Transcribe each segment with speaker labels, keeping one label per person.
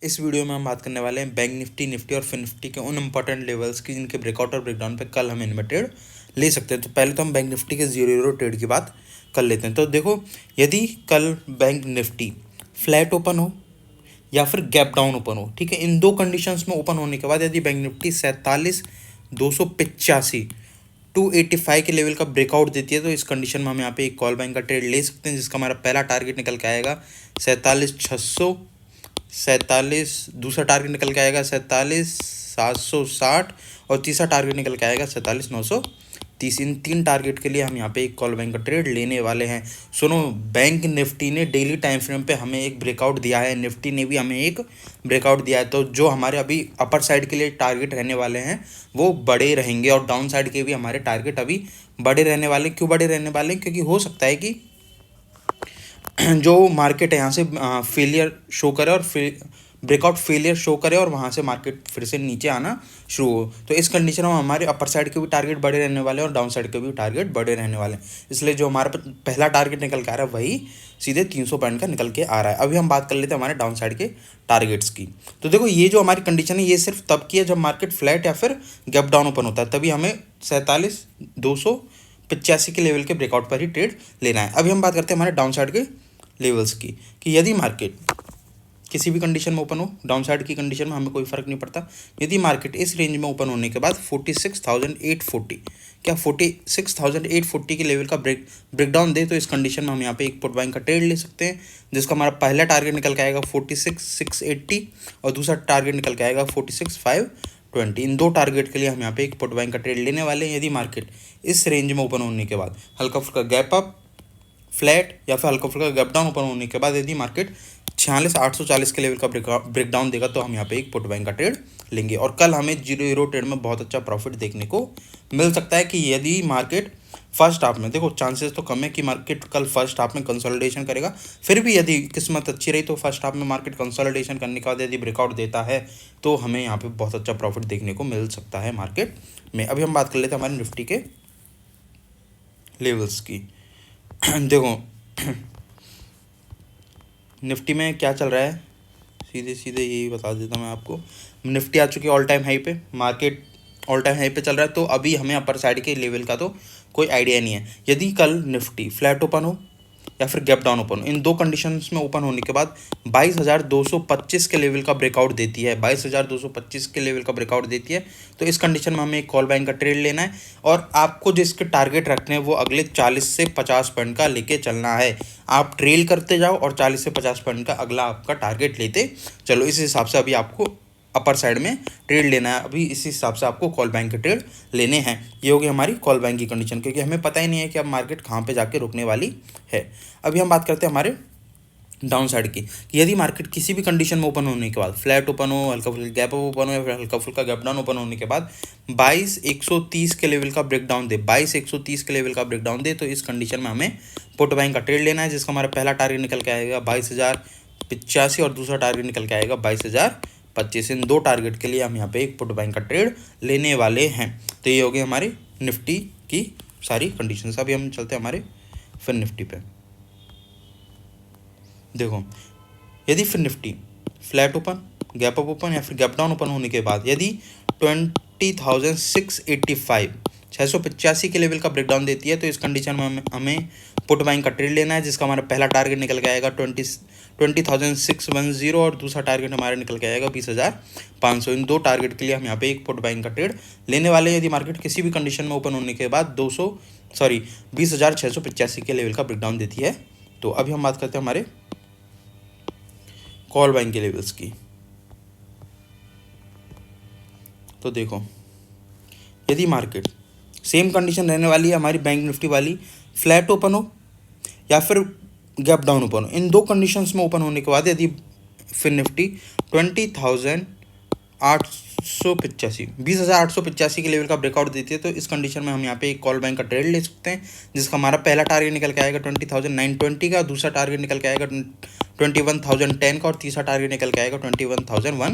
Speaker 1: इस वीडियो में हम बात करने वाले हैं बैंक निफ्टी और फिन निफ्टी के उन इंपॉर्टेंट लेवल्स की जिनके ब्रेकआउट और ब्रेकडाउन पे कल हम इनमें ट्रेड ले सकते हैं। तो पहले तो हम बैंक निफ्टी के 0-0 ट्रेड की बात कर लेते हैं। तो देखो, यदि कल बैंक निफ्टी फ्लैट ओपन हो या फिर गैप डाउन ओपन हो, ठीक है, इन दो कंडीशंस में ओपन होने के बाद यदि बैंक निफ्टी 47,285 285 के लेवल का ब्रेकआउट देती है तो इस कंडीशन में हम यहाँ पे एक कॉल बैंक का ट्रेड ले सकते हैं, जिसका हमारा पहला टारगेट निकल के आएगा 47,647, दूसरा टारगेट निकल के आएगा 47,760 और तीसरा टारगेट निकल के आएगा 47,930। इन तीन टारगेट के लिए हम यहाँ पे एक कॉल बैंक का ट्रेड लेने वाले हैं। सुनो, बैंक निफ्टी ने डेली टाइम फ्रेम पे हमें एक ब्रेकआउट दिया है, निफ्टी ने भी हमें एक ब्रेकआउट दिया है। तो जो हमारे अभी अपर साइड के लिए टारगेट रहने वाले हैं वो बड़े रहेंगे और डाउन साइड के भी हमारे टारगेट अभी बड़े रहने वाले। क्यों बड़े रहने वाले? क्योंकि हो सकता है कि जो मार्केट है यहाँ से फेलियर शो करे और ब्रेकआउट फेलियर शो करे और वहाँ से मार्केट फिर से नीचे आना शुरू हो। तो इस कंडीशन में हमारे अपर साइड के भी टारगेट बड़े रहने वाले हैं और डाउन साइड के भी टारगेट बड़े रहने वाले हैं। इसलिए जो हमारा पहला टारगेट निकल के आ रहा है वही सीधे 300 पॉइंट का निकल के आ रहा है। अभी हम बात कर लेते हैं हमारे डाउन साइड के टारगेट्स की। तो देखो, ये जो हमारी कंडीशन है ये सिर्फ तब की है जब मार्केट फ्लैट या फिर गैप डाउन ओपन होता है, तभी हमें 47,285 के लेवल के ब्रेकआउट पर ही ट्रेड लेना है। अभी हम बात करते हैं हमारे डाउन साइड के लेवल्स की, कि यदि मार्केट किसी भी कंडीशन में ओपन हो, डाउन साइड की कंडीशन में हमें कोई फर्क नहीं पड़ता, यदि मार्केट इस रेंज में ओपन होने के बाद 46,840 क्या 46,840 के लेवल का ब्रेकडाउन दे तो इस कंडीशन में हम यहाँ पे एक पुट बाइंग का ट्रेड ले सकते हैं, जिसका हमारा पहला टारगेट निकल के आएगा 46,680 और दूसरा टारगेट निकल के आएगा 46,520। इन दो टारगेट के लिए हम यहाँ पे एक पुट बाइंग का ट्रेड लेने वाले हैं। यदि मार्केट इस रेंज में ओपन होने के बाद हल्का फुल्का गैप अप, फ्लैट या फिर हल्का फुल्का गैप डाउन ओपन होने के बाद यदि मार्केट 46,840 के लेवल का ब्रेकडाउन देगा तो हम यहाँ पे एक पुट बैंक का ट्रेड लेंगे और कल हमें 0-0 ट्रेड में बहुत अच्छा प्रॉफिट देखने को मिल सकता है। कि यदि मार्केट फर्स्ट हाफ में, देखो चांसेस तो कम है कि मार्केट कल फर्स्ट हाफ में कंसोलिडेशन करेगा, फिर भी यदि किस्मत अच्छी रही तो फर्स्ट हाफ में मार्केट कंसोलिडेशन करने के बाद यदि ब्रेकआउट देता है तो हमें यहाँ पे बहुत अच्छा प्रॉफिट देखने को मिल सकता है मार्केट में। अभी हम बात कर लेते हैं हमारे निफ्टी के लेवल्स की। देखो, निफ्टी में क्या चल रहा है, सीधे सीधे यही बता देता हूँ मैं आपको। निफ्टी आ चुकी है ऑल टाइम हाई पे, मार्केट ऑल टाइम हाई पे चल रहा है, तो अभी हमें अपर साइड के लेवल का तो कोई आइडिया नहीं है। यदि कल निफ्टी फ्लैट ओपन हो या फिर गैप डाउन ओपन हो, इन दो कंडीशंस में ओपन होने के बाद 22,225 के लेवल का ब्रेकआउट देती है, 22,225 के लेवल का ब्रेकआउट देती है तो इस कंडीशन में हमें एक कॉल बाइंग का ट्रेड लेना है और आपको जिसके टारगेट रखने हैं वो अगले 40 से 50 पॉइंट का लेके चलना है। आप ट्रेल करते जाओ और 40 से 50 पॉइंट का अगला आपका टारगेट लेते चलो। इस हिसाब से अभी आपको अपर साइड में ट्रेड लेना है, अभी इसी हिसाब से आपको कॉल बैंक के ट्रेड लेने हैं। ये होगी हमारी कॉल बैंक की कंडीशन, क्योंकि हमें पता ही नहीं है कि अब मार्केट कहाँ पे जाके रुकने वाली है। अभी हम बात करते हैं हमारे डाउन साइड की, कि यदि मार्केट किसी भी कंडीशन में ओपन होने के बाद फ्लैट ओपन हो, हल्का फुल्का गैप अप ओपन हो या फिर हल्का फुल्का गैप डाउन ओपन होने के बाद 22,130 के लेवल का ब्रेकडाउन दे, 22,130 के लेवल का ब्रेकडाउन दे तो इस कंडीशन में हमें पुट बाइंग का ट्रेड लेना है, जिसका हमारा पहला टारगेट निकल के आएगा 22,085 और दूसरा टारगेट निकल के आएगा 22,025। इन दो टारगेट के लिए हम यहाँ पे एक पुट बाइंग का ट्रेड लेने वाले हैं। तो ये हो गई हमारी निफ्टी की सारी कंडीशंस। अभी हम चलते हैं हमारे फिन निफ्टी पे। देखो, यदि फिर Nifty flat open, gap up open या फिर गैप डाउन ओपन होने के बाद यदि 20,685 के लेवल का ब्रेकडाउन देती है तो इस कंडीशन में हमें पुट बाइंग का ट्रेड लेना है, जिसका हमारा पहला टारगेट निकल के आएगा 20,610 और दूसरा टारगेट हमारा निकल के आएगा 20,500। इन दो टारगेट के लिए हम यहाँ पे एक पुट बाइंग का ट्रेड लेने वाले हैं यदि मार्केट किसी भी कंडीशन में ओपन होने के बाद 20,685 के लेवल का ब्रेकडाउन देती है। तो अभी हम बात करते हैं हमारे कॉल बाइंग के लेवल्स की। तो देखो, यदि मार्केट सेम कंडीशन रहने वाली है हमारी बैंक निफ्टी वाली, फ्लैट ओपन हो या फिर गैप डाउन ओपन हो, इन दो कंडीशंस में ओपन होने के बाद यदि फिर निफ्टी 20,885 के लेवल का ब्रेकआउट देती है तो इस कंडीशन में हम यहाँ पे एक कॉल बैंक का ट्रेड ले सकते हैं, जिसका हमारा पहला टारगेट निकल के आएगा 20,920 का, दूसरा टारगेट निकल के आएगा 21,010 का और तीसरा टारगेट निकल के आएगा 21,100 का।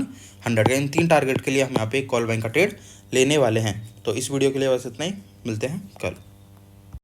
Speaker 1: इन तीन टारगेट के लिए हम यहाँ पे एक कॉल बैंक का ट्रेड लेने वाले हैं। तो इस वीडियो के लिए बस इतना ही, मिलते हैं कल।